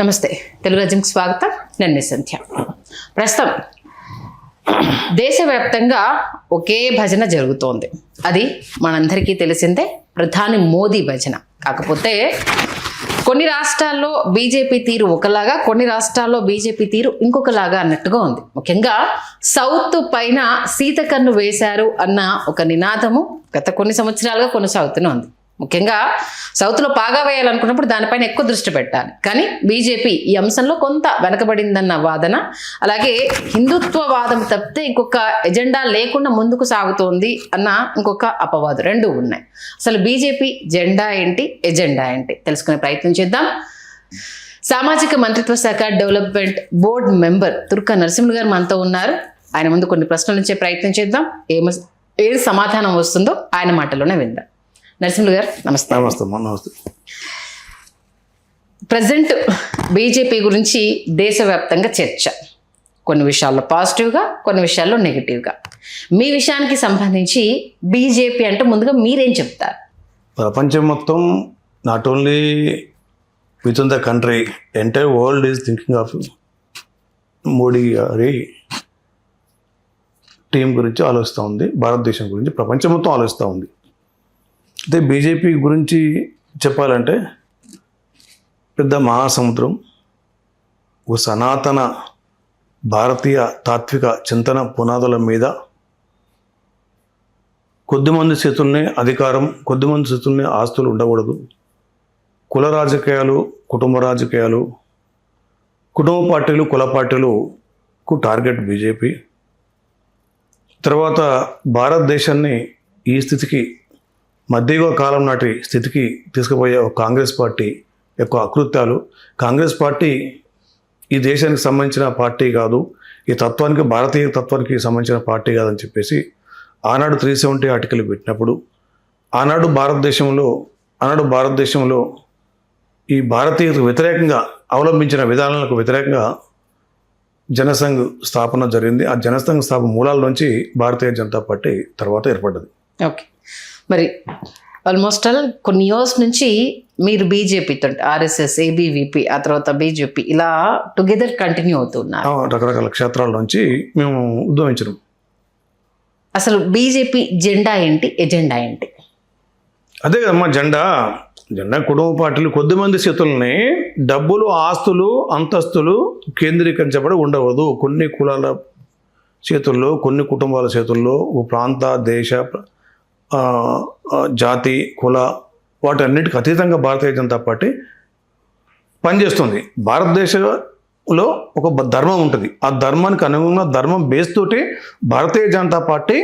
నమస్తే, తెలుగు రాజ్యంకి స్వాగతం. నేను మీ సంధ్య. ప్రస్తుతం దేశవ్యాప్తంగా ఒకే భజన జరుగుతోంది. అది మనందరికీ తెలిసిందే, ప్రధాని మోదీ భజన. కాకపోతే కొన్ని రాష్ట్రాల్లో బీజేపీ తీరు ఒకలాగా, కొన్ని రాష్ట్రాల్లో బీజేపీ తీరు ఇంకొకలాగా అన్నట్టుగా ఉంది. ముఖ్యంగా సౌత్ పైన సీతకన్ను వేశారు అన్న ఒక నినాదము గత కొన్ని సంవత్సరాలుగా కొనసాగుతూనే ఉంది. ముఖ్యంగా సౌత్లో పాగా వేయాలనుకున్నప్పుడు దానిపైన ఎక్కువ దృష్టి పెట్టాలి. కానీ బీజేపీ ఈ అంశంలో కొంత వెనకబడిందన్న వాదన, అలాగే హిందుత్వవాదం తప్పితే ఇంకొక ఎజెండా లేకుండా ముందుకు సాగుతోంది అన్న ఇంకొక అపవాదు రెండు ఉన్నాయి. అసలు బీజేపీ జెండా ఏంటి, ఎజెండా ఏంటి తెలుసుకునే ప్రయత్నం చేద్దాం. సామాజిక మంత్రిత్వ శాఖ డెవలప్మెంట్ బోర్డు మెంబర్ తుర్క నరసింహులు గారు మనతో ఉన్నారు. ఆయన ముందు కొన్ని ప్రశ్నలు ఇచ్చే ప్రయత్నం చేద్దాం. ఏది సమాధానం వస్తుందో ఆయన మాటలోనే విందాం. నరసింహులు గారు నమస్తే. నమస్తే. ప్రజెంట్ బీజేపీ గురించి దేశవ్యాప్తంగా చర్చ, కొన్ని విషయాల్లో పాజిటివ్గా, కొన్ని విషయాల్లో నెగిటివ్గా. మీ విషయానికి సంబంధించి బీజేపీ అంటే ముందుగా మీరేం చెప్తారు? ప్రపంచం మొత్తం, not only with in the country, entire world is thinking of Modi గారి టీం గురించి ఆలోచిస్తూ ఉంది. భారతదేశం గురించి ప్రపంచం మొత్తం ఆలోచిస్తూ ఉంది. అయితే బీజేపీ గురించి చెప్పాలంటే పెద్ద మహాసముద్రం, ఓ సనాతన భారతీయ తాత్విక చింతన పునాదుల మీద కొద్దిమంది చేతుల్నే అధికారం, కొద్దిమంది చేతుల్నే ఆస్తులు ఉండకూడదు. కుల రాజకీయాలు, కుటుంబ రాజకీయాలు, కుటుంబ పార్టీలు, కుల పార్టీలకు టార్గెట్ బీజేపీ. తర్వాత భారతదేశాన్ని ఈ స్థితికి, మధ్యయుగ కాలం నాటి స్థితికి తీసుకుపోయే ఒక కాంగ్రెస్ పార్టీ యొక్క అకృత్యాలు. కాంగ్రెస్ పార్టీ ఈ దేశానికి సంబంధించిన పార్టీ కాదు, ఈ తత్వానికి, భారతీయ తత్వానికి సంబంధించిన పార్టీ కాదని చెప్పేసి ఆనాడు 370 ఆర్టికల్ పెట్టినప్పుడు, ఆనాడు భారతదేశంలో ఈ భారతీయతకు వ్యతిరేకంగా అవలంబించిన విధానాలకు వ్యతిరేకంగా జనసంఘ్ స్థాపన జరిగింది. ఆ జనసంఘ్ స్థాపన మూలాల నుంచి భారతీయ జనతా పార్టీ తర్వాత ఏర్పడ్డది. ఓకే, మరి ఆల్మోస్ట్ ఆల్ కొన్ని ఇయర్స్ నుంచి మీరు బీజేపీతో, ఆర్ఎస్ఎస్, ఏబీవీపీ, ఆ తర్వాత బీజేపీ ఇలా టుగెదర్ కంటిన్యూ అవుతున్నారు. రకరకాల క్షేత్రాల నుంచి మేము ఉద్యమించడం. అసలు బీజేపీ జెండా ఏంటి, ఎజెండా ఏంటి? అదే కదమ్మా జెండా. కుటుంబ పార్టీలు కొద్దిమంది చేతుల్ని డబ్బులు, ఆస్తులు, అంతస్తులు కేంద్రీకరించబడి ఉండవద్దు. కొన్ని కులాల చేతుల్లో, కొన్ని కుటుంబాల చేతుల్లో, ఓ ప్రాంత, దేశ, జాతి, కుల, వాటన్నిటికి అతీతంగా భారతీయ జనతా పార్టీ పనిచేస్తుంది. భారతదేశంలో ఒక ధర్మం ఉంటుంది. ఆ ధర్మానికి అనుగుణంగా, ధర్మం బేస్ తోటి భారతీయ జనతా పార్టీ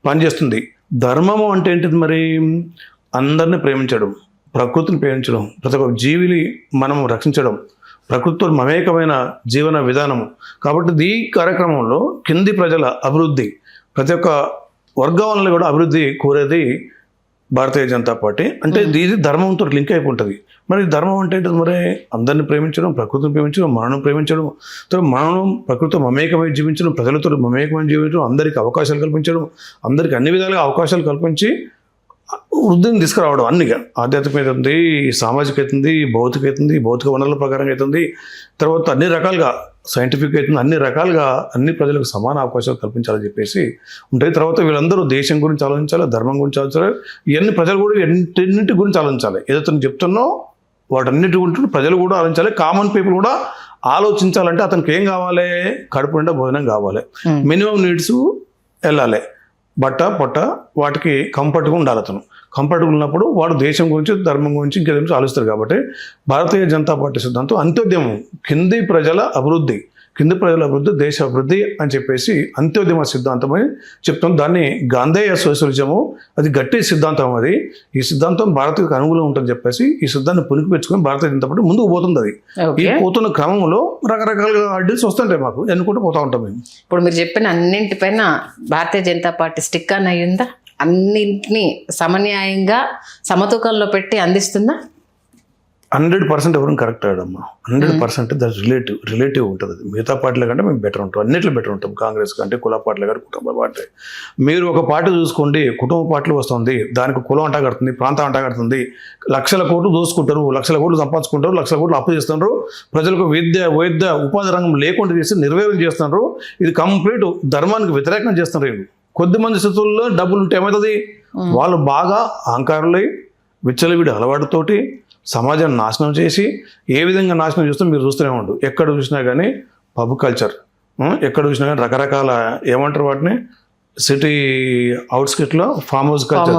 పనిచేస్తుంది. ధర్మము అంటే ఏంటిది? మరి అందరిని ప్రేమించడం, ప్రకృతిని ప్రేమించడం, ప్రతి ఒక్క జీవిని మనం రక్షించడం, ప్రకృతితో మమేకమైన జీవన విధానము. కాబట్టి ఈ కార్యక్రమంలో కింది ప్రజల అభివృద్ధి, ప్రతి ఒక్క వర్గాలను కూడా అభివృద్ధి కోరేది భారతీయ జనతా పార్టీ. అంటే ఇది ధర్మంతో లింక్ అయిపోయి ఉంటుంది. మరి ధర్మం అంటే ఏంటంటే మరి అందరిని ప్రేమించడం, ప్రకృతిని ప్రేమించడం, మనను ప్రేమించడం, మనం ప్రకృతితో మమేకమై జీవించడం, ప్రజలతో మమేకమై జీవించడం, అందరికీ అవకాశాలు కల్పించడం, అందరికీ అన్ని విధాలుగా అవకాశాలు కల్పించి వృద్ధిని తీసుకురావడం. అన్నిగా ఆధ్యాత్మికత అవుతుంది, సామాజిక అవుతుంది, భౌతిక అవుతుంది, భౌతిక వనరుల ప్రకారంగా అవుతుంది, తర్వాత అన్ని రకాలుగా సైంటిఫిక్ అవుతుంది, అన్ని రకాలుగా అన్ని ప్రజలకు సమాన అవకాశాలు కల్పించాలని చెప్పేసి ఉంటాయి. తర్వాత వీళ్ళందరూ దేశం గురించి ఆలోచించాలి, ధర్మం గురించి ఆలోచించాలి, ఇవన్నీ ప్రజలు కూడా ఎన్నింటి గురించి ఆలోచించాలి. ఏదైతే చెప్తున్నో వాటన్నిటి గురించి ప్రజలు కూడా ఆలోచించాలి. కామన్ పీపుల్ కూడా ఆలోచించాలంటే అతనికి ఏం కావాలి? కడుపు నిండా భోజనం కావాలి, మినిమం నీడ్స్ వెళ్ళాలి, బట్ట పొట్ట, వాటికి కంఫర్ట్గా ఉండాలి. అతను కంఫర్ట్గా ఉన్నప్పుడు వాడు దేశం గురించి, ధర్మం గురించి, ఇంకేదో గురించి ఆలోచిస్తారు. కాబట్టి భారతీయ జనతా పార్టీ సిద్ధాంతం అంత్యోద్యమం, కింది ప్రజల అభివృద్ధి, దేశ అభివృద్ధి అని చెప్పేసి అంత్యోద్యమ సిద్ధాంతం అని చెప్తాం. దాన్ని గాంధేయ సోషలిజము, అది గట్టి సిద్ధాంతం. అది ఈ సిద్ధాంతం భారతీయకు అనుకూలంగా ఉంటుందని చెప్పేసి ఈ సిద్ధాన్ని పునికి పెంచుకొని భారతీయ జనతా పార్టీ ముందుకు పోతుంది. అది ఈ పోతున్న క్రమంలో రకరకాలుగా అడ్డీస్ వస్తుంటాయి, మాకు ఎన్నుకుంటూ పోతూ ఉంటాం మేము. ఇప్పుడు మీరు చెప్పిన అన్నింటిపైన Bharatiya Janata party stick on అయ్యిందా? అన్నింటినీ సమన్యాయంగా సమతూకంలో పెట్టి అందిస్తుందా? 100% ఎవరు కరెక్ట్ అయ్యాడమ్మా. 100% దట్ రిలేటివ్ ఉంటుంది. అది మిగతా పార్టీల కంటే మేము బెటర్ ఉంటాం, అన్నిట్లో బెటర్ ఉంటాం. కాంగ్రెస్ కంటే కుల పార్టీల కంటే కుటుంబ పార్టీ. మీరు ఒక పార్టీ చూసుకోండి, కుటుంబ పార్టీలు వస్తుంది, దానికి కులం అంటా కడుతుంది, ప్రాంతం అంటా కడుతుంది, లక్షల కోట్లు దోసుకుంటారు, లక్షల కోట్లు సంపాదించుకుంటారు, లక్షల కోట్లు అప్పు చేస్తున్నారు, ప్రజలకు వైద్య ఉపాధి రంగం లేకుండా చేసి నిర్వీర్యం చేస్తున్నారు. ఇది కంప్లీట్ ధర్మానికి వ్యతిరేకంగా చేస్తున్నారు. కొద్దిమంది స్థితుల్లో డబ్బులు ఉంటే ఏమవుతుంది, వాళ్ళు బాగా అహంకారులై విచ్చలవిడి అలవాటుతోటి సమాజాన్ని నాశనం చేసి ఏ విధంగా నాశనం చేస్తే మీరు చూస్తూనే ఉండు. ఎక్కడ చూసినా కానీ పబ్ కల్చర్, ఎక్కడ చూసినా కానీ రకరకాల ఏమంటారు వాటిని, సిటీ అవుట్స్కిట్లో ఫామ్ హౌస్ కల్చర్,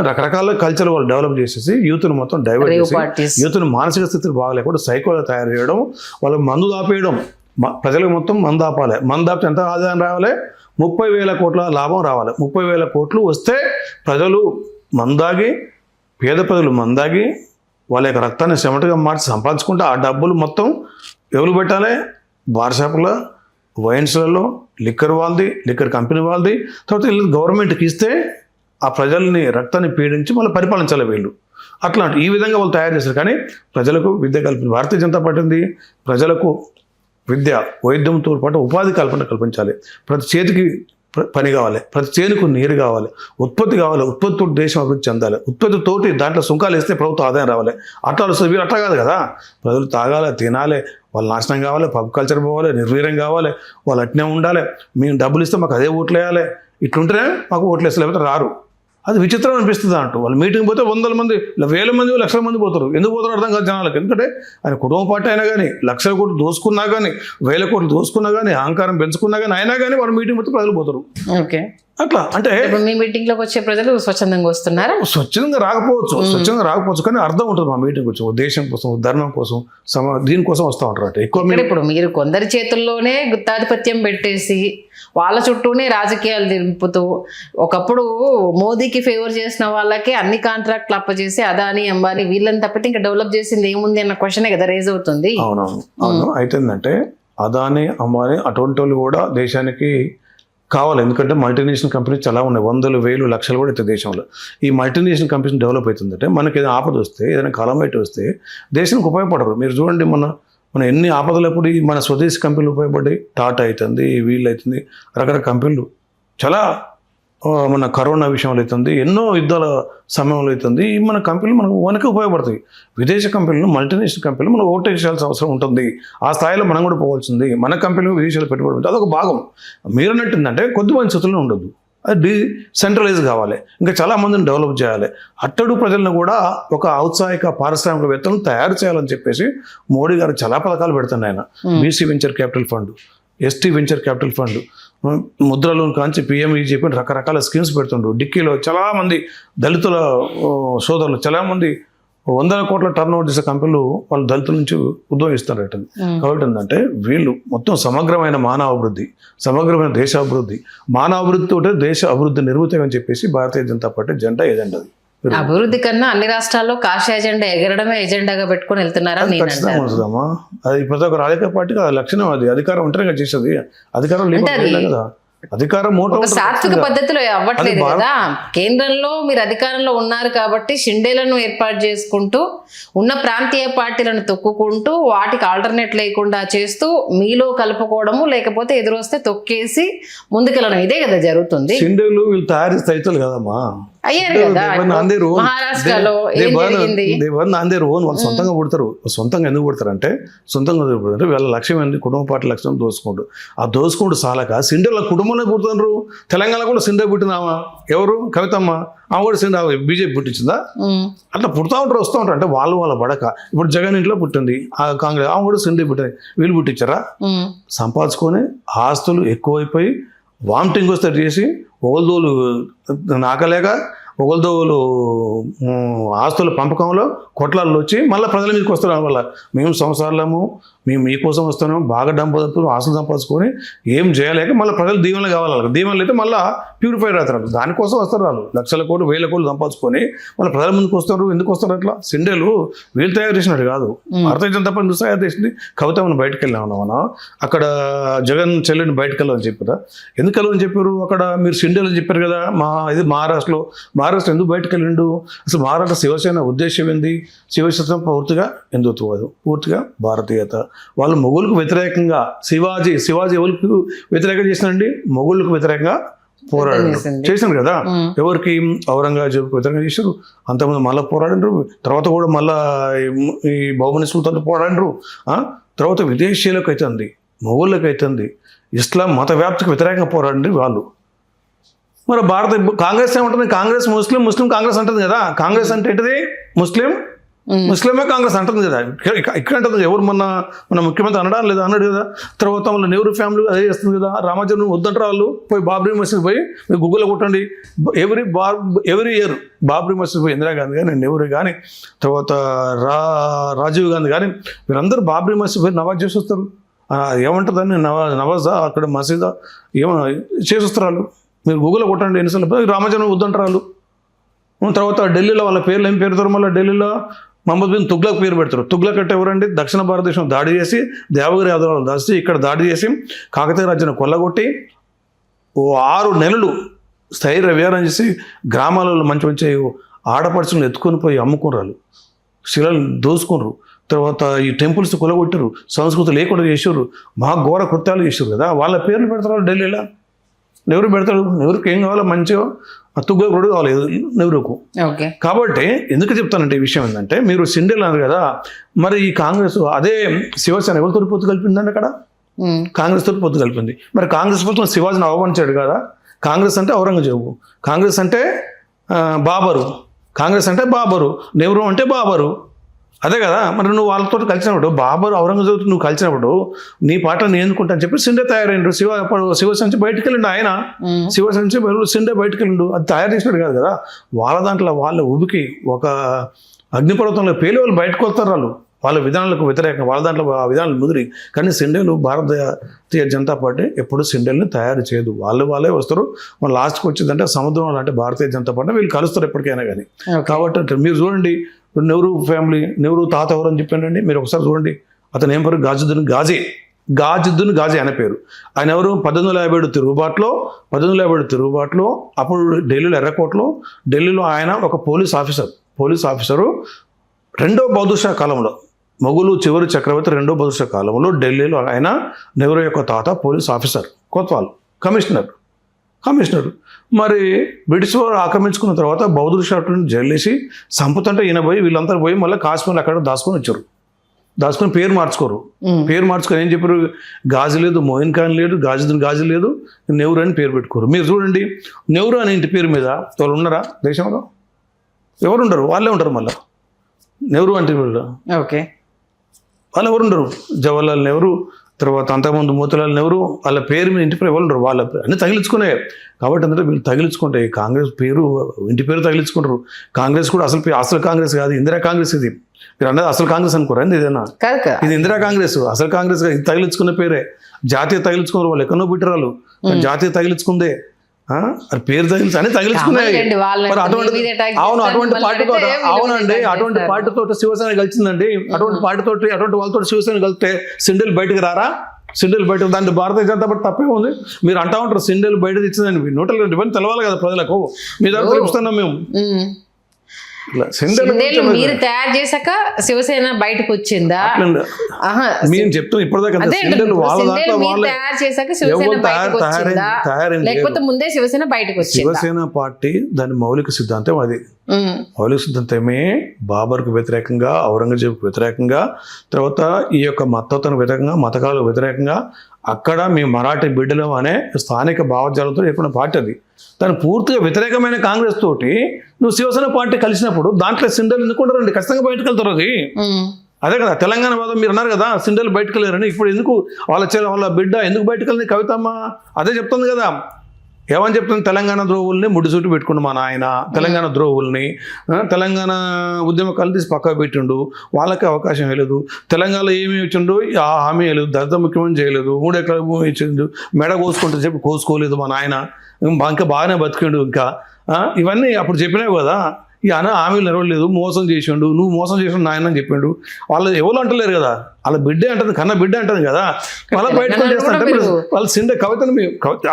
రకరకాల కల్చర్ వాళ్ళు డెవలప్ చేసేసి యూత్ని మొత్తం డైవర్ట్ చేసి యూత్ని మానసిక స్థితిని బాగలేకుండా సైకోలో తయారు చేయడం, వాళ్ళకి మందు దాపేయడం. ప్రజలకు మొత్తం మందు ఆపాలి. మందు దాపితే ఎంత ఆదాయం రావాలి, 30,000 కోట్ల లాభం రావాలి. 30,000 కోట్లు వస్తే ప్రజలు మందాగి, పేద ప్రజలు మందాగి వాళ్ళ యొక్క రక్తాన్ని చెమటగా మార్చి సంపాదించుకుంటే ఆ డబ్బులు మొత్తం ఎవరు పెట్టాలి, బార్ షాపులో, వైన్స్లలో, లిక్కర్ వాళ్ళది, లిక్కర్ కంపెనీ వాళ్ళది, తర్వాత వీళ్ళు గవర్నమెంట్కి ఇస్తే ఆ ప్రజల్ని రక్తాన్ని పీడించి మళ్ళీ పరిపాలించాలి వీళ్ళు. అట్లాంటి ఈ విధంగా వాళ్ళు తయారు చేస్తారు. కానీ ప్రజలకు విద్య కల్పించాలి. భారతీయ జనతా పార్టీ ఉంది, ప్రజలకు విద్య వైద్యంతో పాటు ఉపాధి కల్పించాలి. ప్రతి చేతికి పని కావాలి, ప్రతి చేనుకు నీరు కావాలి, ఉత్పత్తి కావాలి, ఉత్పత్తితో దేశం అభివృద్ధి చెందాలి, ఉత్పత్తితోటి దాంట్లో సుంకాలు వేస్తే ప్రభుత్వం ఆదాయం రావాలి. అట్లా వస్తుంది. వీరు అట్లా కాదు కదా, ప్రజలు తాగాలి, తినాలి, వాళ్ళు నాశనం కావాలి, పబ్ కల్చర్ పోవాలి, నిర్వీర్యం కావాలి, వాళ్ళు అట్నే ఉండాలి, మేము డబ్బులు ఇస్తే మాకు అదే ఓట్లు వేయాలి, ఇట్లుంటేనే మాకు ఓట్లు వేస్తే, లేకపోతే రారు. అది విచిత్రం అనిపిస్తుంది అంటూ. వాళ్ళు మీటింగ్ పోతే 100 మంది, 1000 మంది, లక్షల మంది పోతారు. ఎందుకు పోతారు అర్థం కాదు జనాలకు. ఎందుకంటే ఆయన కుటుంబ పార్టీ అయినా కానీ, లక్షల కోట్లు దోసుకున్నా కానీ, 1000 కోట్లు దోసుకున్నా కానీ, అహంకారం పెంచుకున్నా కానీ, అయినా కానీ వాళ్ళు మీటింగ్ పోతే ప్రజలు పోతారు. ఓకే, అట్లా అంటే మీ మీటింగ్ లోకి వచ్చే ప్రజలు స్వచ్ఛందంగా వస్తున్నారా? స్వచ్ఛందంగా రాకపోవచ్చు, కానీ అర్థం ఉంటుంది. మా మీటింగ్ వచ్చి దేశం కోసం, ధర్మం కోసం, దీనికోసం వస్తూ ఉంటారు. అంటే ఎక్కువ ఇప్పుడు మీరు కొందరి చేతుల్లోనే గుత్తాధిపత్యం పెట్టేసి వాళ్ళ చుట్టూనే రాజకీయాలు దింపుతూ, ఒకప్పుడు మోదీకి ఫేవర్ చేసిన వాళ్ళకే అన్ని కాంట్రాక్ట్లు అప్పచేసి అదాని, అంబానీ వీళ్ళని తప్పితే ఇంకా డెవలప్ చేసింది ఏముంది అన్న క్వశ్చనే కదా రేజ్ అవుతుంది. అవును. అయితే ఏంటంటే అదాని, అంబానీ అటువంటి వాళ్ళు కూడా దేశానికి కావాలి. ఎందుకంటే మల్టీనేషనల్ కంపెనీస్ చాలా ఉన్నాయి, 100,000, 1,000, లక్షలు కూడా అయితే దేశంలో. ఈ మల్టీనేషనల్ కంపెనీస్ డెవలప్ అవుతుందంటే మనకి ఏదైనా ఆపద వస్తే, ఏదైనా కాలమైట్ వస్తే దేశానికి ఉపయోగపడరు. మీరు చూడండి, మన ఎన్ని ఆపదలప్పుడు మన స్వదేశీ కంపెనీలు ఉపయోగపడ్డాయి. టాటా అవుతుంది, వీళ్ళు అవుతుంది, రకరకాల కంపెనీలు చాలా, మన కరోనా విషయంలో అవుతుంది, ఎన్నో యుద్ధాల సమయంలో అవుతుంది. మన కంపెనీలు మనకి ఉపయోగపడతాయి. విదేశీ కంపెనీలు, మల్టీనేషనల్ కంపెనీలు మనం ఓవర్టేక్ చేయాల్సిన అవసరం ఉంటుంది. ఆ స్థాయిలో మనం కూడా పోవాల్సింది. మన కంపెనీలు విదేశాలు పెట్టుబడి ఉంటుంది, అదొక భాగం. మీరు అన్నట్టుందంటే కొద్దిమంది స్థితుల్లో ఉండదు, అది డీసెంట్రలైజ్ కావాలి. ఇంకా చాలా మందిని డెవలప్ చేయాలి. అట్టడు ప్రజలను కూడా ఒక ఔత్సాహిక పారిశ్రామికవేత్తలను తయారు చేయాలని చెప్పేసి మోడీ గారు చాలా పథకాలు పెడుతున్నాయి. ఆయన BC venture capital fund, ST venture capital fund, Mudra loan కాంచి పిఎంఈ చెప్పిన రకరకాల స్కీమ్స్ పెడుతుండ్రు. డిక్కీలో చాలామంది దళితుల సోదరులు, చాలామంది 100 కోట్ల టర్న్ ఓవర్ చేసే కంపెనీలు వాళ్ళు దళితుల నుంచి ఉద్భవిస్తారు. కాబట్టి ఏంటంటే వీళ్ళు మొత్తం సమగ్రమైన మానవాభివృద్ధి, సమగ్రమైన దేశాభివృద్ధి, మానవాభివృద్ధితో దేశ అభివృద్ధి నిర్మితం అని చెప్పేసి భారతీయ జనతా పార్టీ జెండా ఏజెండా. అభివృద్ధి కన్నా అన్ని రాష్ట్రాల్లో కాషాయ ఎజెండా ఎగరడమే ఎజెండాగా పెట్టుకొని వెళ్తున్నారా? అది ప్రతి ఒక్క రాజకీయ పార్టీకి అది లక్షణం. అది అధికారం ఉంటేనే కదా చేసేది. అధికారం లేదు కదా, అధికారం ఒక సాత్విక పద్ధతిలో అవ్వట్లేదు కదా. కేంద్రంలో మీరు అధికారంలో ఉన్నారు కాబట్టి షిండేలను ఏర్పాటు చేసుకుంటూ, ఉన్న ప్రాంతీయ పార్టీలను తొక్కుకుంటూ, వాటికి ఆల్టర్నేట్ లేకుండా చేస్తూ మీలో కలుపుకోవడము, లేకపోతే ఎదురొస్తే తొక్కేసి ముందుకెళ్ళడం, ఇదే కదా జరుగుతుంది. షిండేలు వీళ్ళు తయారు స్థితులు కదమ్మా, అయ్యారు కదా మహారాష్ట్రలో. వాళ్ళు సొంతంగా పుడతారు. సొంతంగా ఎందుకు పుడతారు అంటే, వీళ్ళ లక్ష్యం ఏంటి, కుటుంబ పార్టీ లక్ష్యం దోసుకుంటూ, ఆ దోసుకుంటూ సాలక సిండేల కుటుంబంలో పుడుతున్నారు. తెలంగాణ కూడా సిండే పుట్టినామా, ఎవరు కవితమ్మ, ఆమె కూడా సిండే బీజేపీ పుట్టించిందా? అట్లా పుడతా ఉంటారు, వస్తూ ఉంటారు. అంటే వాళ్ళు పడక. ఇప్పుడు జగన్ ఇంట్లో పుట్టింది ఆ కాంగ్రెస్, ఆమె కూడా సిండే పుట్టింది. వీళ్ళు పుట్టించారా? సంపాదించుకొని ఆస్తులు ఎక్కువైపోయి వామిటింగ్ వస్తే చేసి ఒకరిదోలు నాకలేక, ఒకరిదోలు ఆస్తుల పంపకంలో కొట్లాళ్ళు వచ్చి మళ్ళీ ప్రజల మీదకి వస్తున్నారు. వల్ల మేము సంవత్సరాలము, మేము మీకోసం వస్తున్నాము, బాగా డబ్బు ఆస్తులు సంపాదించుకొని ఏం చేయలేక మళ్ళీ ప్రజలు దీవెనలు కావాలి. దీవెనలు అయితే మళ్ళీ ప్యూరిఫైడ్ అవుతున్నారు. దానికోసం వస్తారు వాళ్ళు. లక్షల కోట్లు, 1000 కోట్లు సంపాదించుకొని మళ్ళీ ప్రజల ముందుకు వస్తారు. ఎందుకు వస్తారు అట్లా? సిండేలు వీళ్ళు తయారు చేసినట్టు కాదు. భారతీయ జనతా పార్టీ తయారు చేసింది. కవితమ్మని బయటకు వెళ్ళామన్నా మనం, అక్కడ జగన్ చెల్లిని బయటకు వెళ్ళాలని చెప్పారా? ఎందుకు వెళ్ళని చెప్పారు? అక్కడ మీరు సిండేలు చెప్పారు కదా, ఇది మహారాష్ట్రలో మహారాష్ట్ర ఎందుకు బయటకు వెళ్ళిండు? అసలు మహారాష్ట్ర శివసేన ఉద్దేశం ఏంది? శివసేన పూర్తిగా హిందుత్వవాదం, పూర్తిగా భారతీయత. వాళ్ళు మొఘలుకు వ్యతిరేకంగా శివాజీ ఎవరికి వ్యతిరేకంగా చేసినండి? మొఘలుకు వ్యతిరేకంగా పోరాడారు, చేశారు కదా. ఎవరికి? ఔరంగజేబుకి వ్యతిరేకంగా చేశారు. అంతకుముందు మళ్ళీ పోరాడినరు, తర్వాత కూడా మళ్ళా ఈ బహుమని సుల్తాన్తో పోరాడినరు. తర్వాత విదేశీయులకు అవుతుంది, మొఘళ్ళకి అవుతుంది, ఇస్లాం మత వ్యాప్తికి వ్యతిరేకంగా పోరాడండి వాళ్ళు. మరి కాంగ్రెస్ ఏమంటుంది? కాంగ్రెస్ ముస్లిం కాంగ్రెస్ అంటుంది కదా. కాంగ్రెస్ అంటే ఏంటిది? ముస్లిమే కాంగ్రెస్ అంటుంది కదా. ఇక్కడ అంటుంది. ఎవరు మన ముఖ్యమంత్రి అన్నాడు కదా. తర్వాత వాళ్ళ నెహ్రూ ఫ్యామిలీ అదే చేస్తుంది కదా. రామాజన్ వద్దంటారు వాళ్ళు. పోయి బాబ్రీ మసీద్ పోయి మీరు గూగుల్లో కొట్టండి. ఎవరి ఇయర్ బాబ్రీ మసీద్ పోయి ఇందిరాగాంధీ కానీ, నెహ్రూ కానీ, తర్వాత రాజీవ్ గాంధీ కానీ వీరందరూ బాబ్రీ మసీద్ పోయి నవాజ్ చేసి వస్తారు. ఏమంటుందని నవాజా అక్కడ మసీదా ఏమో చేసి వస్తారు వాళ్ళు. మీరు గూగుల్లో కొట్టండి ఎన్నిసార్లు. రామాజన్ వద్దంటారు వాళ్ళు. తర్వాత ఢిల్లీలో వాళ్ళ పేర్లు ఏం పేరుతారు? మళ్ళీ ఢిల్లీలో మహమ్మద్ బిన్ తుగ్లక్ పేరు పెడతారు. తుగ్లక్ అంటే ఎవరండి? దక్షిణ భారతదేశం దాడి చేసి దేవగిరి యాదవులను దాచి ఇక్కడ దాడి చేసి కాకతీయ రాజ్యాన్ని కొల్లగొట్టి 6 నెలలు స్థైర్య విహారం చేసి గ్రామాలలో మంచి ఆడపడుచులను ఎత్తుకొని పోయి అమ్ముకున్నారు, శిలలు దోసుకున్నారు. తర్వాత ఈ టెంపుల్స్ కొల్లగొట్టారు, సంస్కృతి లేకుండా చేశారు, ఘోర కృత్యాలు చేశారు కదా. వాళ్ళ పేర్లు పెడతారు ఢిల్లీలో. నెహ్రూ పెడతాడు. నెహ్రూకి ఏం కావాలో? మంచిగా తుగ్గకుడు కావాలి నెహ్రూకు. కాబట్టి ఎందుకు చెప్తానంటే ఈ విషయం ఏంటంటే, మీరు సిండెల్ అన్నారు కదా. మరి ఈ కాంగ్రెస్ అదే శివసేన ఎవరితో పొత్తు కలిపిందండి? అక్కడ కాంగ్రెస్ తోటి పొత్తు కలిపింది. మరి కాంగ్రెస్ ప్రభుత్వం శివాజీని అవమానించాడు కదా. కాంగ్రెస్ అంటే ఔరంగజేబు, కాంగ్రెస్ అంటే బాబరు, కాంగ్రెస్ అంటే బాబరు, నెహ్రూ అంటే బాబరు, అదే కదా. మరి నువ్వు వాళ్ళతో కలిసినప్పుడు, బాబర్ ఔరంగజేబుతో నువ్వు కలిసినప్పుడు నీ పాట నేను ఎందుకుంటా అని చెప్పి సిండే తయారైండు. శివసేన బయటకు వెళ్ళిండు ఆయన. శివసేన సిండే బయటకు వెళ్ళిండు. అది తయారు చేసినాడు కాదు కదా. వాళ్ళ దాంట్లో వాళ్ళ ఉబికి ఒక అగ్నిపర్వతంలో పేలి వాళ్ళు బయటకు వస్తారు. వాళ్ళ విధానాలకు వ్యతిరేకంగా వాళ్ళ దాంట్లో ఆ విధానాలు ముదిరి. కానీ సిండేలు భారతీయ జనతా పార్టీ ఎప్పుడు సిండేల్ని తయారు చేయదు. వాళ్ళే వస్తారు. మన లాస్ట్కి వచ్చిందంటే సముద్రం అంటే భారతీయ జనతా పార్టీ వీళ్ళు కలుస్తారు ఎప్పటికైనా కానీ. కాబట్టి మీరు చూడండి, నెహ్రూ ఫ్యామిలీ, నెహ్రూ తాత ఎవరు అని చెప్పానండి. మీరు ఒకసారి చూడండి, అతను ఏం పేరు? గాజుద్దీన్ గాజీ అనే పేరు. ఆయన ఎవరు? 1857 తిరుగుబాటులో అప్పుడు ఢిల్లీలో ఎర్రకోటలో ఢిల్లీలో ఆయన ఒక పోలీస్ ఆఫీసరు. రెండో బహదూర్ షా కాలంలో, మొఘలు చివరి చక్రవర్తి రెండో బహదూర్ షా కాలంలో ఢిల్లీలో ఆయన నెహ్రూ యొక్క తాత పోలీస్ ఆఫీసర్, కొత్వాల్ కమిషనర్. మరి బ్రిటిష్ వారు ఆక్రమించుకున్న తర్వాత బహదూర్ షాని జైలు వేసి సంపుతుంటే ఈయన పోయి వీళ్ళంతా పోయి మళ్ళీ కాశ్మీర్లో అక్కడ దాచుకొని పేరు మార్చుకొని ఏం చెప్పారు? గాజీ లేదు, మోయిన్ ఖాన్ లేడు, గాజీ లేదు, నెహ్రూ అని పేరు పెట్టుకోరు. మీరు చూడండి, నెహ్రూ అనే ఇంటి పేరు మీద వాళ్ళు ఉన్నారా దేశంలో? ఎవరు ఉండరు, వాళ్ళే ఉంటారు. మళ్ళీ నెహ్రూ అంటే వాళ్ళు ఎవరు ఉండరు? జవహర్లాల్ నెహ్రూ, తర్వాత అంతకుముందు మోతీలాల్ నెహ్రూ, వాళ్ళ పేరు మీద ఇంటి పేరు ఎవరు ఉండరు. వాళ్ళ అన్నీ తగిలించుకునే. కాబట్టి అంటే వీళ్ళు తగిలించుకుంటే కాంగ్రెస్ పేరు ఇంటి పేరు తగిలించుకుంటారు. కాంగ్రెస్ కూడా అసలు కాంగ్రెస్ కాదు, ఇందిరా కాంగ్రెస్. ఇది మీరు అన్నది అసలు కాంగ్రెస్ అనుకోరా? ఇదేనా? ఇది ఇందిరా కాంగ్రెస్. అసలు కాంగ్రెస్ ఇది తగిలించుకున్న పేరే. జాతీయ తగిలించుకున్నారు వాళ్ళు, ఎక్కడో పెట్టరాలు. జాతీయ తగిలించుకుందే, అది పేరు తగిలించి అని తగిలించుకున్నాయి. అటువంటి పార్టీతో శివసేన కలిసిందండి. అటువంటి వాళ్ళతో శివసేన కలిస్తే సిండెల్ బయటకు రారా? సిండెల్ బయట దాంట్లో భారతీయ జనతా పార్టీ తప్పే ఉంది. మీరు అంటా ఉంటారు సిండెల్ బయట తెచ్చిందండి. నోటలు ఇవన్నీ తెలవాలి కదా ప్రజలకు. మీ దగ్గర తెలుపుతున్నాం మేము. మీరు తయారు చేశాక శివసేన బయటకు వచ్చిందా? మేము చెప్తాం ఇప్పటిదాకా లేకపోతే ముందే శివసేన బయటకు వచ్చింది. శివసేన పార్టీ దాని మౌలిక సిద్ధాంతం అది. మౌలిక సిద్ధాంతమే బాబర్కు వ్యతిరేకంగా, ఔరంగజేబుకు వ్యతిరేకంగా, తర్వాత ఈ యొక్క మతత్వానికి వ్యతిరేకంగా, మతకాలకు వ్యతిరేకంగా అక్కడ మేము మరాఠీ బిడ్డలు అనే స్థానిక భావజాలతో ఏర్పడిన పార్టీ అది. దాని పూర్తిగా వ్యతిరేకమైన కాంగ్రెస్ తోటి నువ్వు శివసేన పార్టీ కలిసినప్పుడు దాంట్లో సిండల్ ఎందుకుంటారండి? ఖచ్చితంగా బయటకు వెళ్తారు. అది అదే కదా తెలంగాణ వాదం. మీరు అన్నారు కదా సిండల్ బయటకు వెళ్ళారని. ఇప్పుడు ఎందుకు వాళ్ళ బిడ్డ ఎందుకు బయటకు వెళ్ళింది? కవితమ్మ అదే చెప్తుంది కదా. ఏమని చెప్తుంది? తెలంగాణ ద్రోవుల్ని ముడిసూటి పెట్టుకుండు మా నాయన. తెలంగాణ ద్రోవుల్ని, తెలంగాణ ఉద్యమకాలు తీసి పక్కకు పెట్టిండు. వాళ్ళకి అవకాశం వేయలేదు. తెలంగాణలో ఏమి ఇచ్చిండు? ఆ హామీ వేయలేదు. దళిత ముఖ్యమంత్రి చేయలేదు. 3 ఎకరాల భూమి ఇచ్చిండు. మెడ కోసుకుంటే చెప్పి కోసుకోలేదు మా నాయన. ఇంకా బాగానే బతికిండు. ఇంకా ఇవన్నీ అప్పుడు చెప్పినావు కదా. ఈ హామీలు నెరవేరలేదు, మోసం చేసిండు, నువ్వు మోసం చేసిండు నాయన అని చెప్పిండు. వాళ్ళు ఎవరు అంటలేరు కదా, వాళ్ళ బిడ్డే అంటుంది, కన్నా బిడ్డ అంటుంది కదా. మళ్ళీ బయటకు చేస్తుంటే వాళ్ళు సిండే కవితను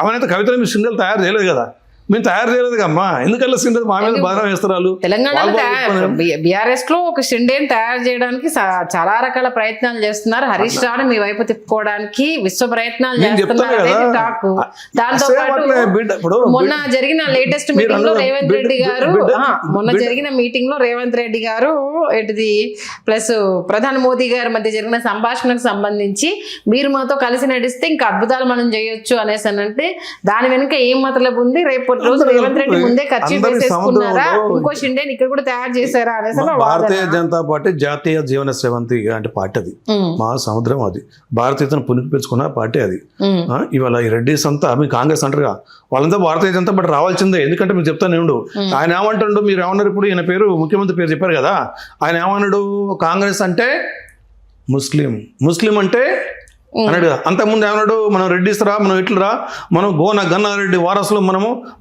అవనైతే కవితను మీరు సిండలు తయారు చేయలేదు కదా. మేము తయారు చేయలేదు అమ్మా, ఎందుకల్లా సిండర్ మా మీద బాగా వేస్తారు. తెలంగాణలో బీఆర్ఎస్ లో ఒక షిండేని తయారు చేయడానికి చాలా రకాల ప్రయత్నాలు చేస్తున్నారు. హరీష్ రావుని మీ వైపు తిప్పుకోవడానికి విశ్వ ప్రయత్నాలు చేస్తున్నారు అనేది టాక్. దాంతో పాటు మొన్న జరిగిన లేటెస్ట్ మీటింగ్ లో రేవంత్ రెడ్డి గారు ఏంటిది ప్లస్ ప్రధాని మోదీ గారి మధ్య జరిగిన సంభాషణకు సంబంధించి మీరు మాతో కలిసి నడిస్తే ఇంకా అద్భుతాలు మనం చేయొచ్చు అనేసి అంటే దాని వెనుక ఏం మతలబు ఉంది, రేపు రోజు రేవంత్ రెడ్డి ముందే ఖర్చు వేసేసుకున్నారా, ఇంకో షిండేని ఇక్కడ కూడా తయారు చేశారా అనేసి భారతీయ జనతా పార్టీ జాతీయ జీవన శ్రవంతి అంటే పార్టీ అది, మా సముద్రం అది, భారతీయతను పునికి పెంచుకున్న పార్టీ అది. ఇవాళ ఈ రెడ్డిస్ అంతా మీ కాంగ్రెస్ అంటారుగా, వాళ్ళంతా భారతీయ జనతా పార్టీ రావాల్సిందే. ఎందుకంటే మీరు చెప్తాను ఏముండు, ఆయన ఏమంటాడు, మీరు ఏమన్నారు ఇప్పుడు, ఈయన పేరు ముఖ్యమంత్రి పేరు చెప్పారు కదా, ఆయన ఏమన్నాడు, కాంగ్రెస్ అంటే ముస్లిం అంటే అన్నాడు కదా. అంతకుముందు ఏమన్నాడు, మనం రెడ్డిస్ రా, మనం ఇట్లరా, మనం గన్నారెడ్డి వారసులు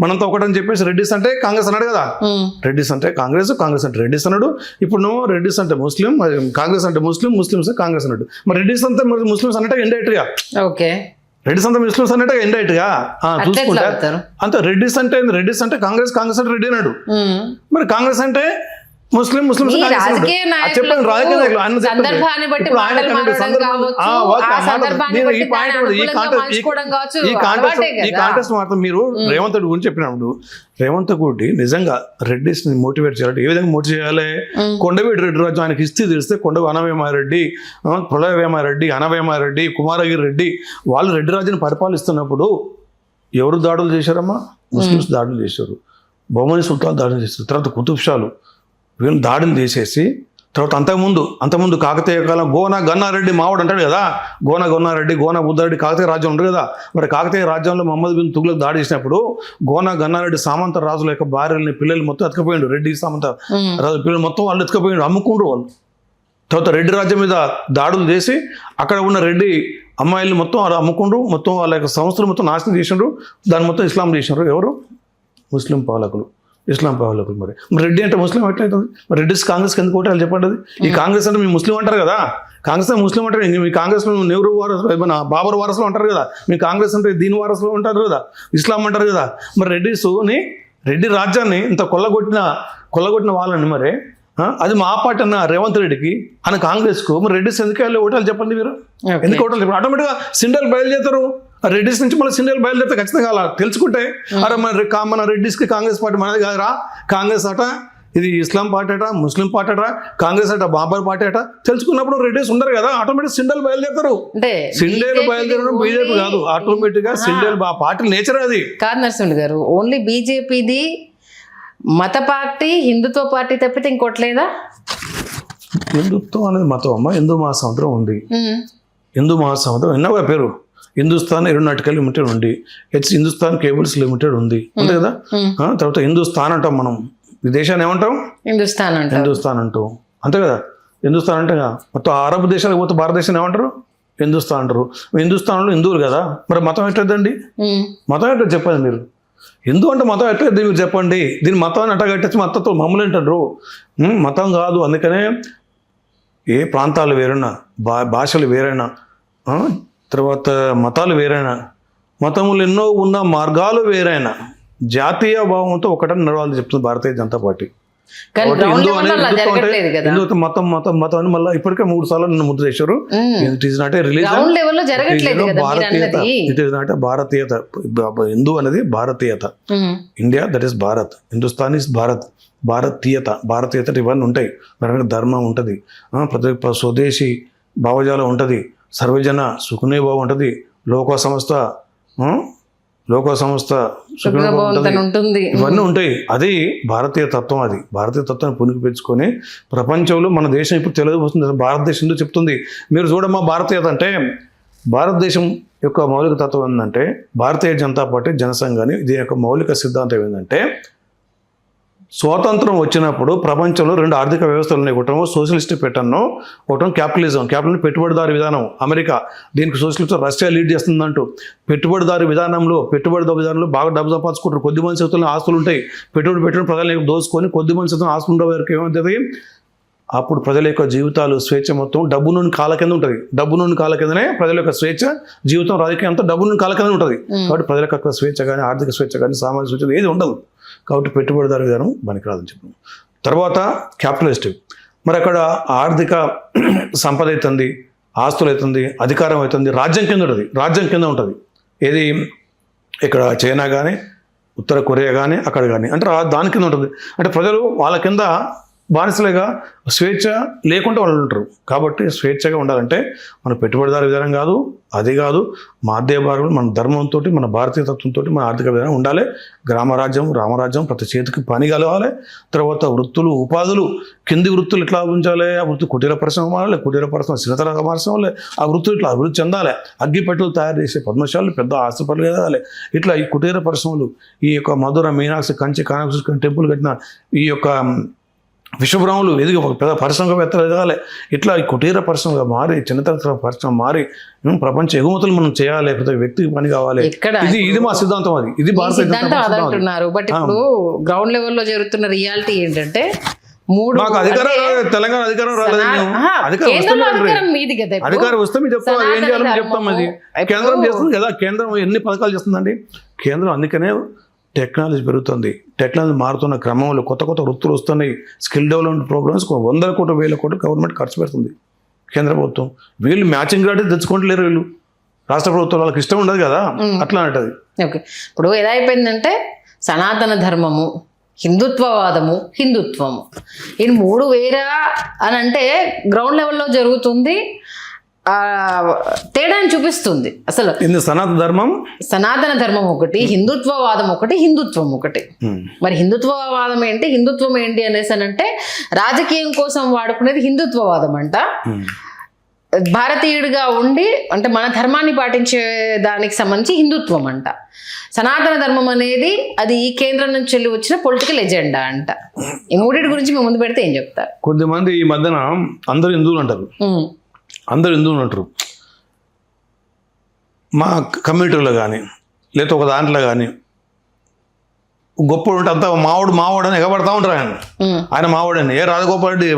మనంతా ఒకటని చెప్పేసి రెడ్డిస్ అంటే కాంగ్రెస్ అన్నాడు కదా. రెడ్డిస్ అంటే కాంగ్రెస్ అంటే రెడ్డిస్ అన్నాడు. ఇప్పుడు నువ్వు రెడ్డిస్ అంటే ముస్లిం, కాంగ్రెస్ అంటే ముస్లిమ్స్ కాంగ్రెస్ అన్నాడు. మరి రెడ్డిస్ అంతా ముస్లిమ్స్ అన్నట్టు ఇండైరెక్ట్ గా, ఓకే రెడ్డిస్ అంతా ముస్లిమ్స్ అన్నట్టు ఇండైరెక్ట్ గా చూసుకుంటే అంత రెడ్డిస్ అంటే కాంగ్రెస్ అంటే రెడ్డి అన్నాడు. మరి కాంగ్రెస్ అంటే ముస్లిం చెప్పండి, రాజకీయ సందర్భాన్ని బట్టి ఈ కాంటెస్ట్ మాత్రం మీరు రేవంత్ రెడ్డి గురించి చెప్పినప్పుడు, రేవంత్ రెడ్డి నిజంగా రెడ్డిస్ ని మోటివేట్ చేయాలి. ఏ విధంగా మోటివేట్ చేయాలి? కొండవీటి రెడ్డి రాజు ఆయనకి ఇస్తే తెలిస్తే కొండ అనవేమారెడ్డి, ప్రళయవేమారెడ్డి, అనవేమారెడ్డి, కుమారగిరి రెడ్డి, వాళ్ళు రెడ్డి రాజుని పరిపాలిస్తున్నప్పుడు ఎవరు దాడులు చేశారమ్మా? ముస్లిమ్స్ దాడులు చేశారు, బహుమని సుల్తాన్ దాడులు చేశారు, తర్వాత కుతుబ్ షాలు వీళ్ళు దాడులు చేసేసి, తర్వాత అంతకుముందు కాకతీయ కాలం గన్నారెడ్డి మావాడు అంటాడు కదా, గన్నారెడ్డి, బుద్ధారెడ్డి కాకతీయ రాజ్యం ఉంటుంది కదా. మరి కాకతీయ రాజ్యంలో మహమ్మద్ బిన్ తుగ్లక్ దాడి చేసినప్పుడు గన్నారెడ్డి సామంత రాజుల యొక్క భార్యలని పిల్లలు మొత్తం ఎత్తుకపోయిండు. రెడ్డి సామంత రాజు పిల్లలు మొత్తం వాళ్ళు ఎత్తుకపోయిండు, అమ్ముకుండ్రు వాళ్ళు. తర్వాత రెడ్డి రాజ్యం మీద దాడులు చేసి అక్కడ ఉన్న రెడ్డి అమ్మాయిలు మొత్తం అలా అమ్ముకుండ్రు, మొత్తం వాళ్ళ యొక్క సంస్థలు మొత్తం నాశనం చేసిండ్రు, దాన్ని మొత్తం ఇస్లాం చేసినారు. ఎవరు? ఇస్లాం పాలకులు. మరి రెడ్డి అంటే ముస్లిం ఎట్లయితుంది? మరి రెడ్డిస్ కాంగ్రెస్కి ఎందుకు ఓటాలు చెప్పండి. ఈ కాంగ్రెస్ అంటే మీ ముస్లిం అంటారు కదా, కాంగ్రెస్ అంటే ముస్లిం అంటారు. మీ కాంగ్రెస్లో నెహ్రూ వారసులు, మన బాబర్ వారసులు అంటారు కదా, మీ కాంగ్రెస్ అంటే దీని వారసులు ఉంటారు కదా, ఇస్లాం అంటారు కదా. మరి రెడ్డి రాజ్యాన్ని ఇంత కొల్లగొట్టిన వాళ్ళని మరి అది మా పార్టీ అన్న రేవంత్ రెడ్డికి అన్న కాంగ్రెస్కు, మరి రెడ్డిస్ ఎందుకు వెళ్ళి ఓటాలు చెప్పండి మీరు, ఎందుకు ఓటాలు చెప్పండి? ఆటోమేటిక్గా సిండల్ బయలుదేరుతారు. రెడ్డిస్ నుంచి మళ్ళీ సిండల్ బయలుదేరితే ఖచ్చితంగా అలా తెలుసుకుంటే, అరే మన రెడ్డిస్కి కాంగ్రెస్ పార్టీ మనది కాదురా, కాంగ్రెస్ అట ఇది ఇస్లాం పార్టీ అట, ముస్లిం పార్టీ అట, కాంగ్రెస్ అట బాబర్ పార్టీ అట తెలుసుకున్నప్పుడు రెడ్డిస్ ఉండరు కదా, ఆటోమేటిక్ సిండల్ బయలుదేరుతారు. సిండల్ బయలుదేరడం బీజేపీ కాదు, ఆటోమేటిక్ గా సిండల్ పార్టీ నేచర్ అది కాదు. నరసింహ గారు, ఓన్లీ బీజేపీది మత పార్టీ, హిందుత్వ పార్టీ తప్పితే ఇంకోట్లేదా? హిందుత్వం అనేది మతం అమ్మ. హిందూ మహాసముద్రం ఉంది, హిందూ మహాసముద్రం ఎన్నోగా పేరు. హిందుస్థాన్ ఏరోనాటికల్ లిమిటెడ్ ఉంది, హిందుస్థాన్ కేబుల్స్ లిమిటెడ్ ఉంది కదా. తర్వాత హిందుస్థాన్ అంటాం మనం, ఈ దేశాన్ని ఏమంటాం? హిందుస్థాన్ అంటాం అంతే కదా. హిందుస్థాన్ అంటే మొత్తం అరబ్ దేశాలకు పోతే భారతదేశాన్ని ఏమంటారు? హిందుస్థాన్ అంటారు. హిందుస్థాన్లో హిందువులు కదా, మరి మతం ఎట్లయిద్దండి? మతం ఎట్లా చెప్పండి మీరు? హిందూ అంటే మతం ఎట్లయిద్ది మీరు చెప్పండి? దీని మతాన్ని అట్టగట్టేసి మతంతో మమ్మల్ని అంటారు. మతం కాదు. అందుకనే ఏ ప్రాంతాలు వేరైనా, భాషలు వేరైనా, తర్వాత మతాలు వేరైనా, మతములు ఎన్నో ఉన్న మార్గాలు వేరైనా, జాతీయ భావంతో ఒకటని నడవాలని చెప్తుంది భారతీయ జనతా పార్టీ. హిందూ మతం అని మళ్ళీ ఇప్పటికే 3 సార్లు నన్ను ముద్ర చేశారు. It is not a religion, it is not a భారతీయత. హిందూ అనేది భారతీయత. India that is Bharat, Hindustan is Bharat. భారతీయత ఇవన్నీ ఉంటాయి. ధర్మం ఉంటుంది, ప్రతి స్వదేశీ భావజాలం ఉంటుంది, సర్వజన సుఖనే భావం ఉంటుంది, లోక సంస్థ ఉంటుంది, ఇవన్నీ ఉంటాయి. అది భారతీయ తత్వం. అది భారతీయ తత్వాన్ని పునికి పెంచుకొని ప్రపంచంలో మన దేశం ఇప్పుడు తెలియవస్తుంది. భారతదేశం ఎందుకు చెప్తుంది? మీరు చూడమ్మా, భారతీయత అంటే భారతదేశం యొక్క మౌలిక తత్వం ఏంటంటే, భారతీయ జనతా పార్టీ జనసంఘాన్ని దీని యొక్క మౌలిక సిద్ధాంతం ఏంటంటే, స్వాతంత్రం వచ్చినప్పుడు ప్రపంచంలో 2 ఆర్థిక వ్యవస్థలు ఉన్నాయి. ఒకటం సోషలిస్ట్ పెట్టను, ఒకటం క్యాపిటలిజం. పెట్టుబడిదారు విధానం అమెరికా, దీనికి సోషలిస్ట్ రష్యా లీడ్ చేస్తుందంటూ. పెట్టుబడిదారు విధానంలో బాగా డబ్బు సంపాదించుకుంటారు. కొద్ది మంది చేతుల్లో ఆస్తులు ఉంటాయి. పెట్టుబడి ప్రజలు దోసుకొని కొద్ది మంది చేతుల్లో ఆస్తులు ఉండే వరకు ఏమవుతుంది? అప్పుడు ప్రజల యొక్క జీవితాలు స్వేచ్ఛ మొత్తం డబ్బు నుండి కాళ్ళ కింద ఉంటుంది. డబ్బు నుండి కాళ్ళ కిందనే ప్రజల యొక్క స్వేచ్ఛ, జీవితం, రాజకీయం అంతా డబ్బు నుండి కాళ్ళ కింద ఉంటుంది. కాబట్టి ప్రజలకు అక్కడ స్వేచ్ఛ కానీ, ఆర్థిక స్వేచ్ఛ కానీ, సామాజిక స్వేచ్ఛ ఏది ఉండదు. కాబట్టి పెట్టుబడిదారు విధానం పనికిరాదని చెప్పాను. తర్వాత క్యాపిటలిస్ట్. మరి అక్కడ ఆర్థిక సంపద అవుతుంది, ఆస్తులు అవుతుంది, అధికారం అవుతుంది, రాజ్యం కింద ఉంటుంది. రాజ్యం కింద ఉంటుంది. ఏది ఇక్కడ చైనా కానీ, ఉత్తర కొరియా కానీ, అక్కడ కానీ అంటే దాని కింద ఉంటుంది. అంటే ప్రజలు వాళ్ళ కింద బానిసలుగా స్వేచ్ఛ లేకుండా వాళ్ళు ఉంటారు. కాబట్టి స్వేచ్ఛగా ఉండాలంటే మన పెట్టుబడిదారు విధానం కాదు, అది కాదు, మాధ్య భారతం, మన ధర్మంతో, మన భారతీయ తత్వంతో మన ఆర్థిక విధానం ఉండాలి. గ్రామరాజ్యం, రామరాజ్యం, ప్రతి చేతికి పని కలవాలి. తర్వాత వృత్తులు, ఉపాధులు, కింది వృత్తులు ఎట్లా ఉంచాలి, ఆ వృత్తి కుటీర పరిశ్రమ మారాలి, కుటీర పరిశ్రమ చిన్నతర పరిశ్రమలే, ఆ వృత్తులు ఇట్లా అభివృద్ధి చెందాలి. అగ్గిపెట్టెలు తయారు చేసే పద్మశాలు పెద్ద ఆస్తుపరులు ఎదగాలి. ఇట్లా ఈ కుటీర పరిశ్రమలు, ఈ యొక్క మధుర, మీనాక్షి, కంచి, కామాక్షి టెంపుల్ కట్టిన ఈ యొక్క విశ్వబ్రహ్మలు ఎదిగి ఒక పెద్ద పరిశ్రమవేత్తలు ఎదగాలి. ఇట్లా ఈ కుటీర పరిశ్రమగా మారి, చిన్నతర పరిశ్రమ మారి ప్రపంచ ఎగుమతులు మనం చేయాలి. ప్రతి వ్యక్తికి పని కావాలి. ఇది మా సిద్ధాంతం. అది ఇది భారతీయ అంటున్నారు. బట్ ఇప్పుడు గ్రౌండ్ లెవెల్లో జరుగుతున్న రియాలిటీ ఏంటంటే మాకు అధికారం తెలంగాణ అధికారం రాలేదు. అధికారం వస్తే మీరు చెప్తాం ఏం చేయాలని చెప్తాం. అది కేంద్రం చేస్తుంది కదా. కేంద్రం ఎన్ని పథకాలు చేస్తుందండి కేంద్రం. అందుకనే టెక్నాలజీ పెరుగుతుంది. టెక్నాలజీ మారుతున్న క్రమంలో కొత్త కొత్త వృత్తులు వస్తున్నాయి. స్కిల్ డెవలప్మెంట్ ప్రోగ్రామ్స్ 100 కోట్ల 1000 కోట్లు గవర్నమెంట్ ఖర్చు పెడుతుంది కేంద్ర ప్రభుత్వం. వీళ్ళు మ్యాచింగ్ గ్రాంట్ తెచ్చుకుంటలేరు. వీళ్ళు రాష్ట్ర ప్రభుత్వం వాళ్ళకి ఇష్టం ఉండదు కదా, అట్లా అంటది. ఓకే, ఇప్పుడు ఎలా అయిపోయిందంటే సనాతన ధర్మము, హిందుత్వవాదము, హిందుత్వము, ఈ 3 వేరా అని అంటే గ్రౌండ్ లెవెల్లో జరుగుతుంది. తేడాన్ని చూపిస్తుంది. అసలు సనాతన ధర్మం ఒకటి, హిందుత్వవాదం ఒకటి, హిందుత్వం ఒకటి. మరి హిందుత్వవాదం ఏంటి, హిందుత్వం ఏంటి అనేసి అంటే రాజకీయం కోసం వాడుకునేది హిందుత్వవాదం అంట. భారతీయుడిగా ఉండి అంటే మన ధర్మాన్ని పాటించే దానికి సంబంధించి హిందుత్వం అంట. సనాతన ధర్మం అనేది అది ఈ కేంద్రం నుంచి వెళ్ళి వచ్చిన పొలిటికల్ ఎజెండా అంట. ఈ మూడింటి గురించి మేము ముందు పెడితే ఏం చెప్తారు? కొద్దిమంది ఈ మధ్యన అందరూ హిందువులు అంటారు. అందరు హిందువులు అంటారు. మా కమ్యూనిటీలో కానీ లేదా ఒక దాంట్లో కానీ గొప్ప ఉంటే అంతా మావాడు అని ఎగబడతా ఉంటారు. ఆయన మావాడని ఏ రాజగోపాల్ రెడ్డి,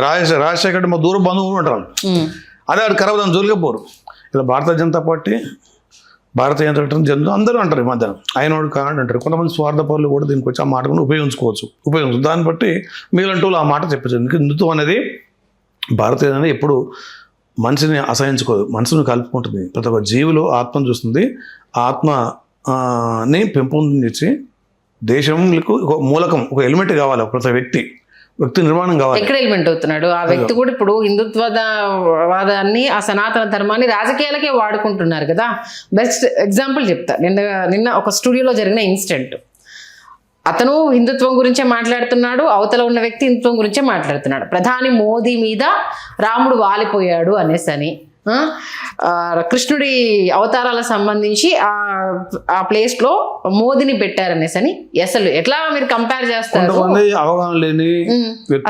రాజశేఖర్ రెడ్డి మా దూర బంధువులు ఉంటారు. అదే ఆడు ఖరాబ్ దాన్ని జోలికపోరు. ఇలా భారతీయ జనతా పార్టీ, భారతీయ జనతా అందరూ అంటారు ఈ మధ్యన ఆయనోడు కాని అంటారు. కొంతమంది స్వార్థ పనులు కూడా దీనికి వచ్చి ఆ మాట కూడా ఉపయోగించు. దాన్ని బట్టి మిగిలిన వాళ్ళు ఆ మాట చెప్పచ్చు. ఎందుకంటే హిందుత్వం అనేది భారతీయ అనేది ఎప్పుడు మనిషిని అసహించుకోదు, మనసును కలుపుకుంటుంది. ప్రతి ఒక్క జీవిలో ఆత్మను చూస్తుంది. ఆత్మని పెంపొందించి దేశంకు ఒక మూలకం, ఒక ఎలిమెంట్ కావాలి. ప్రతి వ్యక్తి నిర్మాణం కావాలి. ఎక్కడ ఎలిమెంట్ అవుతున్నాడు ఆ వ్యక్తి కూడా. ఇప్పుడు హిందుత్వవాదాన్ని, ఆ సనాతన ధర్మాన్ని రాజకీయాలకే వాడుకుంటున్నారు కదా. బెస్ట్ ఎగ్జాంపుల్ చెప్తా. నిన్న ఒక స్టూడియోలో జరిగిన ఇన్సిడెంట్. అతను హిందుత్వం గురించే మాట్లాడుతున్నాడు, అవతల ఉన్న వ్యక్తి హిందుత్వం గురించే మాట్లాడుతున్నాడు. ప్రధాని మోదీ మీద రాముడు వాలిపోయాడు అనేసని, కృష్ణుడి అవతారాలకు సంబంధించి ఆ ప్లేస్ లో మోదీని పెట్టారనేసని. అసలు ఎట్లా మీరు కంపేర్ చేస్తారు? అవగాహన లేని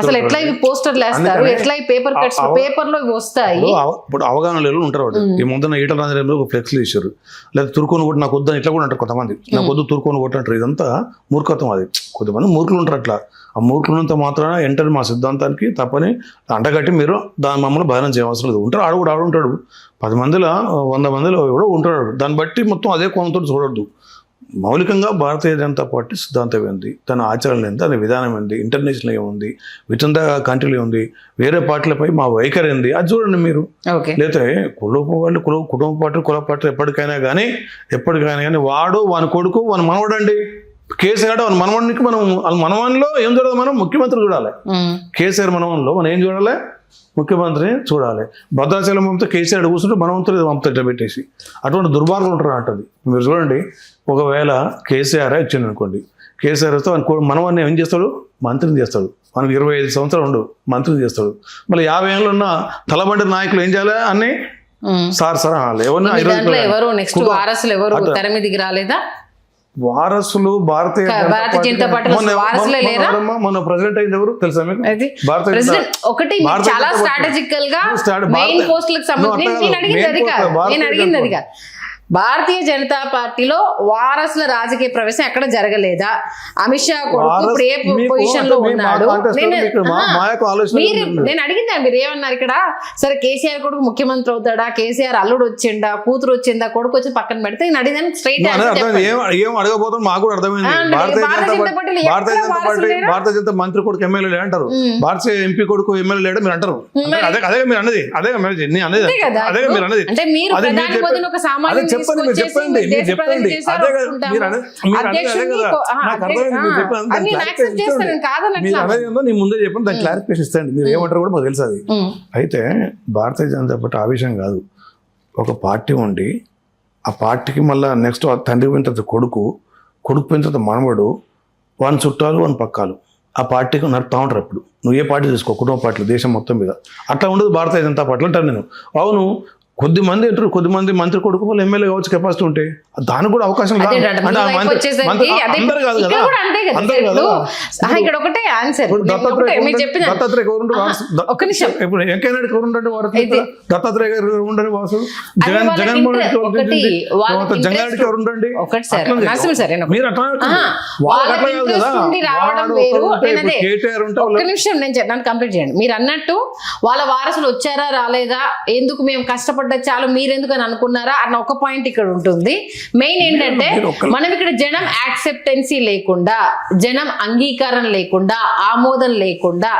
అసలు ఎట్లా ఇవి పోస్టర్లు వేస్తారు, ఎట్లా ఈ పేపర్ కట్స్ పేపర్ లో వస్తాయి? ఇప్పుడు అవగాహన లేని ఉంటారు. ఈ ముందున్న ఈటల రాజేంద్ర ఒక ఫ్లెక్స్లు ఇచ్చారు. లేదా తుర్కోని కొట్టి నాకు వద్దని ఇట్లా కూడా అంటారు కొంతమంది. నాకు వద్దు తుర్కోని కొట్టి అంటారు. ఇదంతా మూర్ఖత్వం. అది కొంతమంది మూర్ఖులు ఉంటారు. అట్లా ఆ మూర్ఖులంత మాత్రాన ఎంటర్ మా సిద్ధాంతానికి తప్పని అంటగట్టి మీరు దాని మమ్మల్ని భజన చేయవలసిన లేదు. ఉంటారు. ఆడుంటాడు 10 మందిలో 100 మందిలో కూడా ఉంటాడు. దాన్ని బట్టి మొత్తం అదే కోణంతో చూడొద్దు. మౌలికంగా భారతీయ జనతా పార్టీ సిద్ధాంతం ఏంది, తన ఆచరణ ఏంది, తన విధానం ఏంది, ఇంటర్నేషనల్ ఏముంది, విత్ ఇన్ ద కంట్రీలో ఉంది, వేరే పార్టీలపై మా వైఖరి ఏంది, అది చూడండి మీరు. లేకపోతే కుటుంబ పార్టీ, కుల పార్టీ ఎప్పటికైనా కానీ వాడు వాని కొడుకు వాని మనవడండి. కేసీఆర్ వాని మనవాడికి మనం వాళ్ళ మనవానిలో ఏం చూడాలి? మనం ముఖ్యమంత్రి చూడాలి. కేసీఆర్ మనవన్లో మనం ఏం చూడాలి? ముఖ్యమంత్రిని చూడాలి. భద్రాచలం పంపితే కేసీఆర్ కూర్చుంటే మనవంతులు పంపుతా పెట్టేసి అటువంటి దుర్మార్గులు ఉంటారు అంటది. మీరు చూడండి, ఒకవేళ కేసీఆర్ ఇచ్చింది అనుకోండి, కేసీఆర్ వస్తే మనవాన్ని ఏం చేస్తాడు? మంత్రిని చేస్తాడు. మనకు 25 సంవత్సరాలు ఉండు, మంత్రిని చేస్తాడు. మళ్ళీ 50 ఏళ్ళు ఉన్న తలబండి నాయకులు ఏం చేయాలి? అన్ని సార్ వారసులు భారతీయ జనతా పార్టీ మన ప్రెసిడెంట్ అయింది ఎవరు తెలుసా మీకు? ఒకటి చాలా స్ట్రాటజికల్ గా మెయిన్ పోస్టులకు సంబంధించి నేను అడిగింది అది కాదు. భారతీయ జనతా పార్టీలో వారసుల రాజకీయ ప్రవేశం ఎక్కడ జరగలేదా? అమిత్ షా కొడుకు ఇప్పుడు ఏ పొజిషన్ లో ఉన్నాడు? నేను అడిగిందా, మీరు ఏమన్నారు ఇక్కడ? సరే కేసీఆర్ కొడుకు ముఖ్యమంత్రి అవుతాడా, కేసీఆర్ అల్లుడు వచ్చిండా, కూతురు వచ్చిందా, కొడుకు వచ్చి పక్కన పెడితే నేను అడిగిన స్ట్రైట్ ఏం అడగబోతాం మాకు కూడా అర్థమైంది. భారతీయ జనతా మంత్రి కొడుకు ఎమ్మెల్యే అంటారు, భారతీయ ఎంపీ కొడుకు ఎమ్మెల్యే లేడు మీరు అంటారు. అదే మీరు అన్నది, అదే అదే మీరు అన్నది. అంటే మీరు ఒక సామాన్య చెప్పండి నీ ముందే చెప్పండి, దాని క్లారిఫికేషన్ ఇస్తాండి. మీరు ఏమంటారు కూడా మాకు తెలుసు అది. అయితే భారతీయ జనతా పార్టీ ఆ విషయం కాదు. ఒక పార్టీ ఉండి ఆ పార్టీకి మళ్ళీ నెక్స్ట్ తండ్రి పోయిన తర్వాత కొడుకు పోయిన తర్వాత మనవడు, వాని చుట్టాలు వాని పక్కాలు ఆ పార్టీకి నడుపుతా ఉంటారు. అప్పుడు నువ్వు ఏ పార్టీ తీసుకో, కుటుంబ పార్టీలు దేశం మొత్తం మీద అట్లా ఉండదు భారతీయ జనతా పార్టీలో అంటాను నేను. అవును, కొద్దిమంది అంటారు, కొద్దిమంది మంత్రి కొడుకు వాళ్ళు ఎమ్మెల్యే కావచ్చు కెపాసిటీ ఉంటే దానికి కూడా అవకాశం ఇక్కడ ఒకటే ఆన్సర్ దత్తాత్రేయ గారు ఉండండి, వాసు జగన్మోహన్ రెడ్డి జంగారెడ్డి గారు ఉండండి. మీరు అట్లా ఒక్క నిమిషం నేను కంప్లీట్ చేయండి. మీరు అన్నట్టు వాళ్ళ వారసులు వచ్చారా రాలేదా, ఎందుకు మేము కష్టపడ్డా చాలు మీరెందుకు అని అనుకున్నారా అన్న ఒక పాయింట్ ఇక్కడ ఉంటుంది. మెయిన్ ఏంటంటే మనం ఇక్కడ జనం యాక్సెప్టెన్సీ లేకుండా, జనం అంగీకారం లేకుండా, ఆమోదం లేకుండా,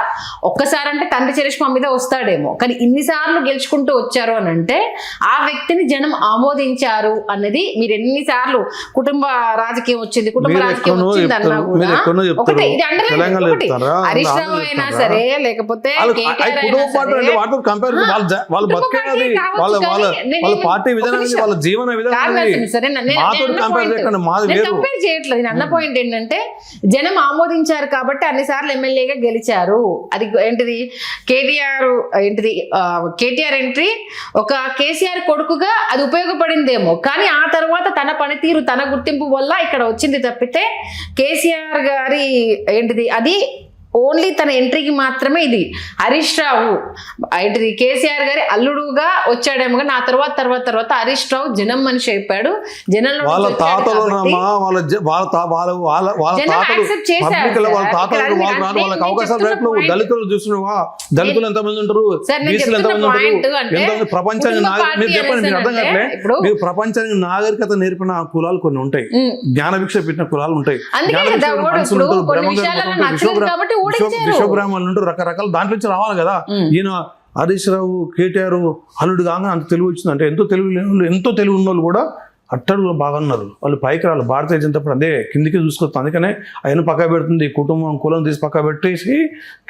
ఒక్కసారి అంటే తండ్రి చరిష్మా మీద వస్తాడేమో, కానీ ఇన్నిసార్లు గెలుచుకుంటూ వచ్చారు అని అంటే ఆ వ్యక్తిని జనం ఆమోదించారు అన్నది. మీరు ఎన్నిసార్లు కుటుంబ రాజకీయం వచ్చింది, కుటుంబ రాజకీయం వచ్చింది అన్నా కూడా ఒకటి ఇది అంటే హరీష్ రావు అయినా సరే, లేకపోతే వాళ్ళ పార్టీ విధానం, వాళ్ళ జీవన విధానం కంపేర్ చేయట్లేదు. నేను అన్న పాయింట్ ఏంటంటే జనం ఆమోదించారు కాబట్టి అన్నిసార్లు ఎమ్మెల్యేగా గెలిచారు. అది ఏంటిది కేటీఆర్ ఎంట్రీ ఒక కేసీఆర్ కొడుకుగా అది ఉపయోగపడిందేమో, కానీ ఆ తర్వాత తన పనితీరు, తన గుర్తింపు వల్ల ఇక్కడ వచ్చింది తప్పితే కేసీఆర్ గారి అది ఓన్లీ తన ఎంట్రీకి మాత్రమే. ఇది హరీష్ రావు కేసీఆర్ గారి అల్లుడుగా వచ్చాడేమో, కానీ ఆ తర్వాత హరీష్ రావు జనం మనిషి అయిపోయాడు. జనంలో దళితులు చూస్తున్నావా, దళితులు ఎంతమంది ఉంటారు, ప్రపంచానికి మీరు ప్రపంచానికి నాగరికత నేర్పిన కులాలు కొన్ని ఉంటాయి, జ్ఞానభిక్ష పెట్టిన కులాలు ఉంటాయి, విశ్వబ్రాహ్మణులు ఉంటారు, రకరకాల దాంట్లో నుంచి రావాలి కదా. ఈయన హరీష్ రావు కేటీఆర్ అల్లుడు కాగా అంత తెలివి వచ్చింది అంటే ఎంతో తెలివి ఉన్న వాళ్ళు కూడా అట్టడుగులో బాగా ఉన్నారు. వాళ్ళు పైకి రావాలి. భారతీయ జనతా పార్టీ అదే కిందికి చూసుకొస్తుంది. అందుకనే ఆయన పక్క పెడుతుంది, కుటుంబం కులం తీసి పక్క పెట్టేసి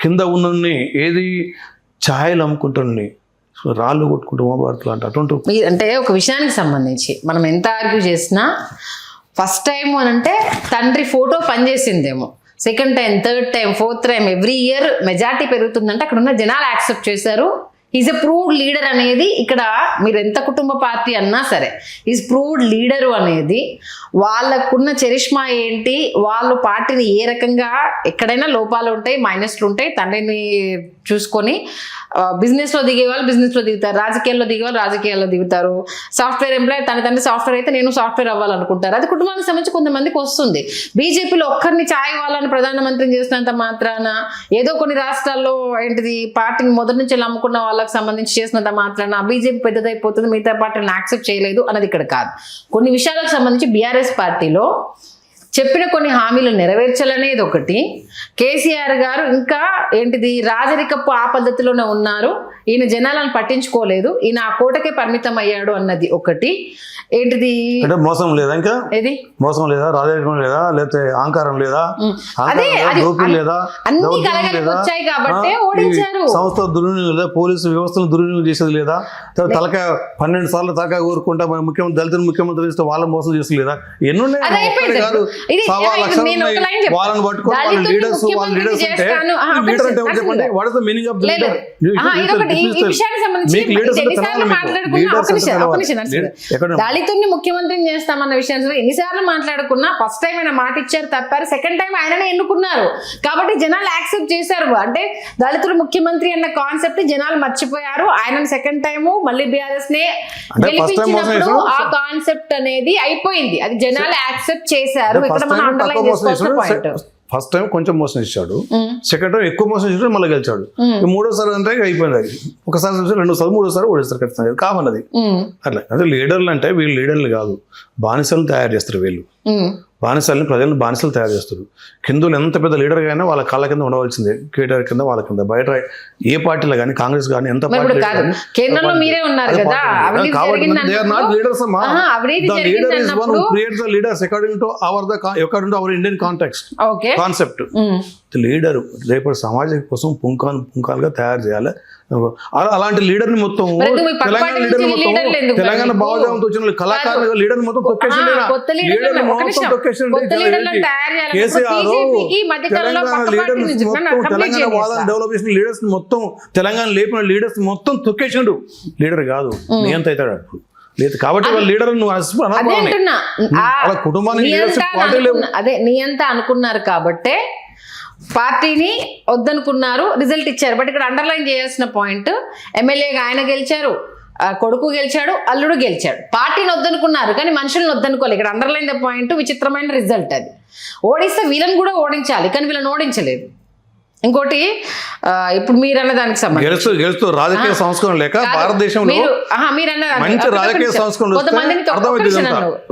కింద ఉన్న ఏది ఛాయలు అమ్ముకుంటుంది, రాళ్ళు కొట్టుకుంటూ భారతలు అంటే అటువంటి. అంటే ఒక విషయానికి సంబంధించి మనం ఎంత ఆర్గ్యూ చేసినా ఫస్ట్ టైం అని అంటే తండ్రి ఫోటో పనిచేసిందేమో, second time, third time, fourth time, every year majority పెరుగుతుందంటే అక్కడ ఉన్న జనాలు యాక్సెప్ట్ చేశారు. ఈజ్ ఎ ప్రూవ్డ్ లీడర్ అనేది ఇక్కడ మీరు ఎంత కుటుంబ పార్టీ అన్నా సరే ఈజ్ ప్రూవ్డ్ లీడరు అనేది వాళ్ళకున్న చరిష్మా ఏంటి, వాళ్ళు పార్టీని ఏ రకంగా, ఎక్కడైనా లోపాలు ఉంటాయి, మైనస్లు ఉంటాయి, తండ్రిని చూసుకొని బిజినెస్లో దిగే వాళ్ళు బిజినెస్లో దిగుతారు, రాజకీయాల్లో దిగే వాళ్ళు రాజకీయాల్లో దిగుతారు. సాఫ్ట్వేర్ ఎంప్లాయ్ తన తండ్రి సాఫ్ట్వేర్ అయితే నేను సాఫ్ట్వేర్ అవ్వాలనుకుంటారు. అది కుటుంబానికి సంబంధించి కొంతమందికి వస్తుంది. బీజేపీలో ఒక్కరిని ఛాయ్ వాళ్ళని ప్రధానమంత్రిని చేసినంత మాత్రాన, ఏదో కొన్ని రాష్ట్రాల్లో పార్టీని మొదటి నుంచి నమ్ముకున్న వాళ్ళకి సంబంధించి చేసినంత మాత్రాన బీజేపీ పెద్దదైపోతుంది, మిగతా పార్టీని యాక్సెప్ట్ చేయలేదు అన్నది ఇక్కడ కాదు. కొన్ని విషయాలకు సంబంధించి బీఆర్ఎస్ పార్టీలో చెప్పిన కొన్ని హామీలు నెరవేర్చాలనేది ఒకటి. కేసీఆర్ గారు ఇంకా రాజరికపు ఆ పద్ధతిలోనే ఉన్నారు, ఈయన జనాలను పట్టించుకోలేదు, ఈయన ఆ కోటకే పరిమితం అయ్యాడు అన్నది ఒకటి. అంటే మోసం లేదా, ఇంకా ఏది మోసం లేదా, రాజరికం లేదా, లేకపోతే అహంకారం లేదా, లేదా, అన్ని కలగలిపి వచ్చాయి కాబట్టి ఓడించారు. సంస్థ దుర్వినియోగం లేదా, పోలీసు వ్యవస్థను దుర్వినియోగం చేసేది లేదా, తలకాయ 12 సార్లు తలకాయ కోరుకుంటా ముఖ్యమంత్రి దళితులు ముఖ్యమంత్రి ఇస్తే వాళ్ళ మోసం చేస్తుంది లేదా, ఎన్నున్నాయి కాదు. వాళ్ళని పట్టుకొని వాళ్ళ లీడర్స్ ఉంటే లీడర్ అంటే చెప్పండి, what is the meaning of leader? విషయానికి సంబంధించి మీకు leaders అంటే ఎన్నిసార్లు తెలవాలి మీకు. మాట్లాడుకున్నా Leaders ఒక నిమిషం, అంటే ఒక నిమిషం తెలవాలి. నరసింహ. ఎక్కడ దళితుల్ని ముఖ్యమంత్రిని చేస్తామన్న విషయంలో ఎన్నిసార్లు మాట్లాడుకున్నా ఫస్ట్ టైం ఆయన మాట ఇచ్చారు తప్పారు, సెకండ్ టైం ఆయననే ఎన్నుకున్నారు కాబట్టి జనాలు యాక్సెప్ట్ చేశారు. అంటే దళితులు ముఖ్యమంత్రి అన్న కాన్సెప్ట్ జనాలు మర్చిపోయారు. ఆయన సెకండ్ టైము మళ్ళీ బీఆర్ఎస్ నే అంటే first time మోసం గెలిపించినప్పుడు చేశారు. ఆ కాన్సెప్ట్ అనేది అయిపోయింది, అది జనాలు యాక్సెప్ట్ చేశారు. ఇక్కడ మనం అండర్లైన్ చేసుకోవాల్సిన పాయింట్. ఫస్ట్ టైం కొంచెం మోసం ఇచ్చాడు, సెకండ్ టైం ఎక్కువ మోసం ఇచ్చాడు, మళ్ళీ గెలిచాడు. మూడోసారి అంటే అయిపోయింది. అది ఒకసారి చూసి రెండోసారి మూడోసారి ఓడిస్తారు ఖచ్చితంగా, కామన్ అది. అట్లా అంటే లీడర్లు అంటే వీళ్ళు లీడర్లు కాదు, బానిసలు తయారు చేస్తారు వీళ్ళు. బానిసల్ని ప్రజలను బానిసలు తయారు చేస్తారు. హిందువులు ఎంత పెద్ద లీడర్ అయినా వాళ్ళ కాళ్ళ కింద ఉండవలసిందే, కేటీఆర్ కింద వాళ్ళ కింద. బయట ఏ పార్టీలో కానీ కాంగ్రెస్ కానీ ఎంత ఇప్పుడు కాదు, కేంద్రంలో మీరే ఉన్నారు కదా, అవినీతి Indian context okay concept. Leader రేపటి సమాజం కోసం పుంకాలుగా తయారు చేయాలి. అలాంటి లీడర్ ని మొత్తం తెలంగాణ లీడర్ మొత్తం తెలంగాణ భావజాలంతో వచ్చిన కళాకారులు లీడర్ మొత్తం తొక్కేసింది. లీడర్ మొత్తం తొక్కేసింది. కేసీఆర్ తెలంగాణ లీడర్స్ మొత్తం తెలంగాణ వాదాన్ని డెవలప్ చేసిన లీడర్స్ మొత్తం తెలంగాణ లేపిన లీడర్స్ మొత్తం తొక్కేసిండు. లీడర్ కాదు, నియంత అవుతాడు అప్పుడు. లేదు కాబట్టి వాళ్ళ లీడర్ వాళ్ళ కుటుంబానికి అదే నియంత అనుకున్నారు కాబట్టే పార్టీని వద్దనుకున్నారు, రిజల్ట్ ఇచ్చారు. బట్ ఇక్కడ అండర్లైన్ చేయాల్సిన పాయింట్, ఎమ్మెల్యేగా ఆయన గెలిచారు, కొడుకు గెలిచాడు, అల్లుడు గెలిచాడు. పార్టీని వద్దనుకున్నారు కానీ మనుషులను వద్దనుకోలేదు. ఇక్కడ అండర్లైన్ ద పాయింట్, విచిత్రమైన రిజల్ట్ అది. ఓడిస్తే వీళ్ళని కూడా ఓడించాలి కానీ వీళ్ళని ఓడించలేదు. ఇంకోటి ఇప్పుడు మీరన్న దానికి సంబంధించి గెలుస్తూ రాజకీయ సంస్కరణ లేక భారతదేశంలో మంచి రాజకీయ సంస్కరణ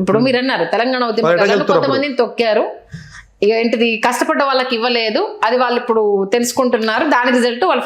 ఇప్పుడు మీరన్నారు తెలంగాణ ఉద్యమం కొంతమందిని తొక్కారు, ఏంటిది కష్టపడ్డ వాళ్ళకి ఇవ్వలేదు, అది వాళ్ళు ఇప్పుడు తెలుసుకుంటున్నారు, దాని రిజల్ట్ వాళ్ళ